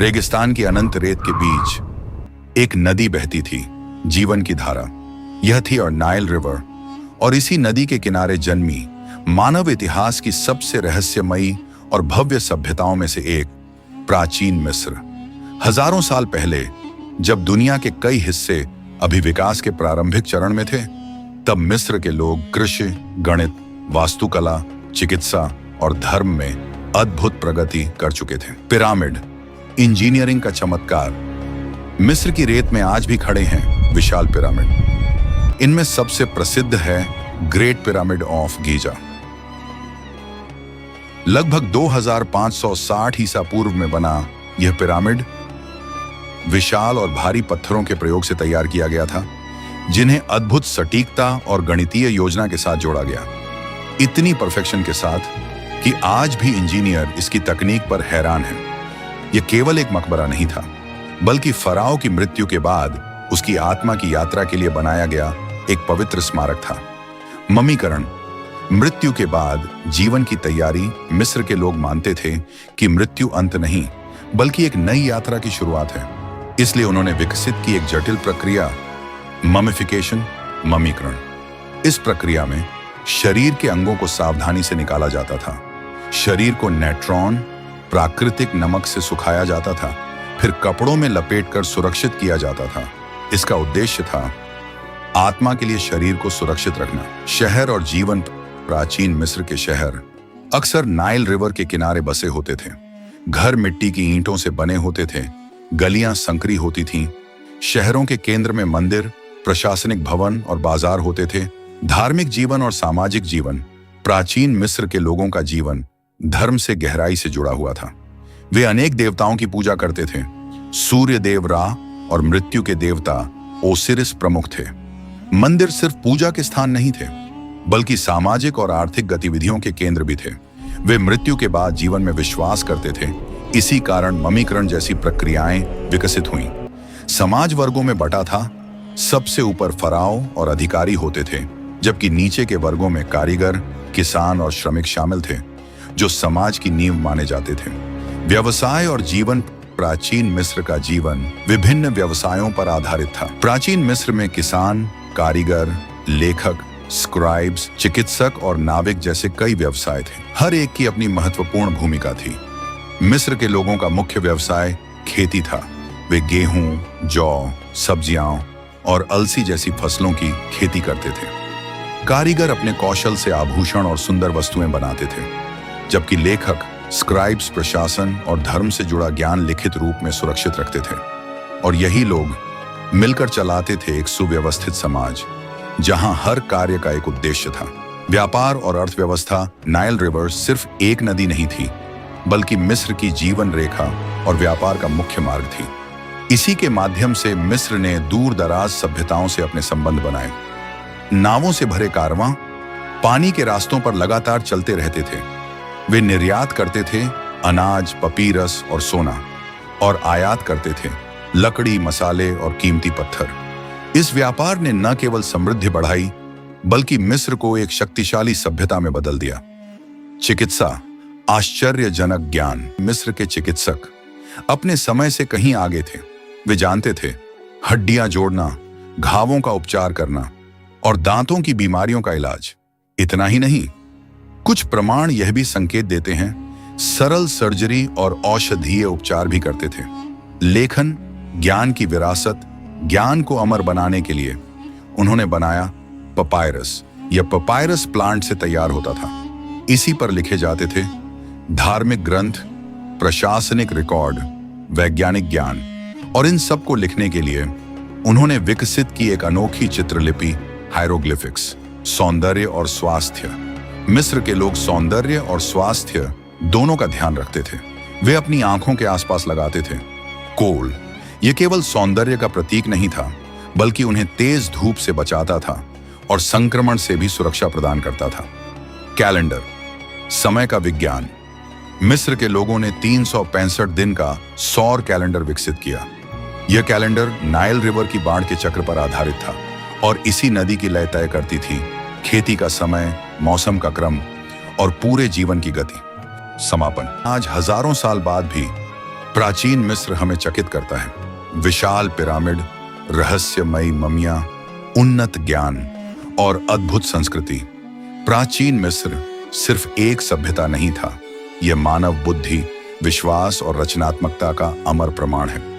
रेगिस्तान की अनंत रेत के बीच एक नदी बहती थी, जीवन की धारा। यह थी और नाइल रिवर, और इसी नदी के किनारे जन्मी मानव इतिहास की सबसे रहस्यमयी और भव्य सभ्यताओं में से एक, प्राचीन मिस्र। हजारों साल पहले जब दुनिया के कई हिस्से अभी विकास के प्रारंभिक चरण में थे, तब मिस्र के लोग कृषि, गणित, वास्तुकला, चिकित्सा और धर्म में अद्भुत प्रगति कर चुके थे। पिरामिड, इंजीनियरिंग का चमत्कार। मिस्र की रेत में आज भी खड़े हैं विशाल पिरामिड। इनमें सबसे प्रसिद्ध है ग्रेट पिरामिड ऑफ गीजा। लगभग 2560 ईसा पूर्व में बना यह पिरामिड विशाल और भारी पत्थरों के प्रयोग से तैयार किया गया था, जिन्हें अद्भुत सटीकता और गणितीय योजना के साथ जोड़ा गया। इतनी परफेक्शन के साथ कि आज भी इंजीनियर इसकी तकनीक पर हैरान हैं। यह केवल एक मकबरा नहीं था, बल्कि फराओ की मृत्यु के बाद उसकी आत्मा की यात्रा के लिए बनाया गया एक पवित्र स्मारक था। मम्मीकरण, मृत्यु के बाद जीवन की तैयारी। मिस्र के लोग मानते थे कि मृत्यु अंत नहीं, बल्कि एक नई यात्रा की शुरुआत है। इसलिए उन्होंने विकसित की एक जटिल प्रक्रिया, ममिफिकेशन, मम्मीकरण। इस प्रक्रिया में शरीर के अंगों को सावधानी से निकाला जाता था। शरीर को नेट्रॉन, प्राकृतिक नमक से सुखाया जाता था, फिर कपड़ों में लपेटकर सुरक्षित किया जाता था। इसका उद्देश्य था आत्मा के लिए शरीर को सुरक्षित रखना। शहर और जीवन। प्राचीन मिस्र के शहर अक्सर नाइल रिवर के किनारे बसे होते थे। घर मिट्टी की ईंटों से बने होते थे, गलियां संकरी होती थीं। शहरों के केंद्र में मंदिर, प्रशासनिक भवन और बाजार होते थे। धार्मिक जीवन और सामाजिक जीवन। प्राचीन मिस्र के लोगों का जीवन धर्म से गहराई से जुड़ा हुआ था। वे अनेक देवताओं की पूजा करते थे। सूर्य देव रा और मृत्यु के देवता ओसिरिस प्रमुख थे। मंदिर सिर्फ पूजा के स्थान नहीं थे, बल्कि सामाजिक और आर्थिक गतिविधियों के केंद्र भी थे। वे मृत्यु के बाद जीवन में विश्वास करते थे। इसी कारण ममीकरण जैसी प्रक्रियाएं विकसित हुईं। समाज वर्गों में बटा था। सबसे ऊपर फराओ और अधिकारी होते थे, जबकि नीचे के वर्गों में कारीगर, किसान और श्रमिक शामिल थे, जो समाज की नींव माने जाते थे। व्यवसाय और जीवन। प्राचीन मिस्र का जीवन विभिन्न व्यवसायों पर आधारित था। प्राचीन मिस्र में किसान, कारीगर, लेखक, स्क्राइब्स, चिकित्सक और नाविक जैसे कई व्यवसाय थे। हर एक की अपनी महत्वपूर्ण भूमिका थी। मिस्र के लोगों का मुख्य व्यवसाय खेती था। वे गेहूं, जौ, सब्जियां और अलसी जैसी फसलों की खेती करते थे। कारीगर अपने कौशल से आभूषण और सुंदर वस्तुएं बनाते थे, जबकि लेखक, स्क्राइब्स प्रशासन और धर्म से जुड़ा ज्ञान लिखित रूप में सुरक्षित रखते थे। और यही लोग मिलकर चलाते थे एक सुव्यवस्थित समाज, जहां हर कार्य का एक उद्देश्य था। व्यापार और अर्थव्यवस्था। नाइल रिवर सिर्फ एक नदी नहीं थी, बल्कि मिस्र की जीवन रेखा और व्यापार का मुख्य मार्ग थी। इसी के माध्यम से मिस्र ने दूर दराज सभ्यताओं से अपने संबंध बनाए। नावों से भरे कारवां पानी के रास्तों पर लगातार चलते रहते थे। वे निर्यात करते थे अनाज, पपीरस और सोना, और आयात करते थे लकड़ी, मसाले और कीमती पत्थर। इस व्यापार ने न केवल समृद्धि बढ़ाई, बल्कि मिस्र को एक शक्तिशाली सभ्यता में बदल दिया। चिकित्सा। आश्चर्यजनक ज्ञान। मिस्र के चिकित्सक अपने समय से कहीं आगे थे। वे जानते थे हड्डियां जोड़ना, घावों का उपचार करना और दांतों की बीमारियों का इलाज। इतना ही नहीं, कुछ प्रमाण यह भी संकेत देते हैं सरल सर्जरी और औषधीय उपचार भी करते थे। लेखन। ज्ञान की विरासत। ज्ञान को अमर बनाने के लिए उन्होंने बनाया पपायरस। यह पपायरस प्लांट से तैयार होता था। इसी पर लिखे जाते थे धार्मिक ग्रंथ, प्रशासनिक रिकॉर्ड, वैज्ञानिक ज्ञान। और इन सब को लिखने के लिए उन्होंने विकसित की एक अनोखी चित्रलिपि, हायरोग्लिफिक्स। सौंदर्य और स्वास्थ्य। मिस्र के लोग सौंदर्य और स्वास्थ्य दोनों का ध्यान रखते थे। वे अपनी आंखों के आसपास लगाते थे कोल। यह केवल सौंदर्य का प्रतीक नहीं था, बल्कि उन्हें तेज धूप से बचाता था और संक्रमण से भी सुरक्षा प्रदान करता था। कैलेंडर। समय का विज्ञान। मिस्र के लोगों ने 365 दिन का सौर कैलेंडर विकसित किया। यह कैलेंडर नाइल रिवर की बाढ़ के चक्र पर आधारित था और इसी नदी की लय तय करती थी खेती का समय, मौसम का क्रम और पूरे जीवन की गति। समापन। आज हजारों साल बाद भी प्राचीन मिस्र हमें चकित करता है। विशाल पिरामिड, रहस्यमयी ममियां, उन्नत ज्ञान और अद्भुत संस्कृति। प्राचीन मिस्र सिर्फ एक सभ्यता नहीं था, यह मानव बुद्धि, विश्वास और रचनात्मकता का अमर प्रमाण है।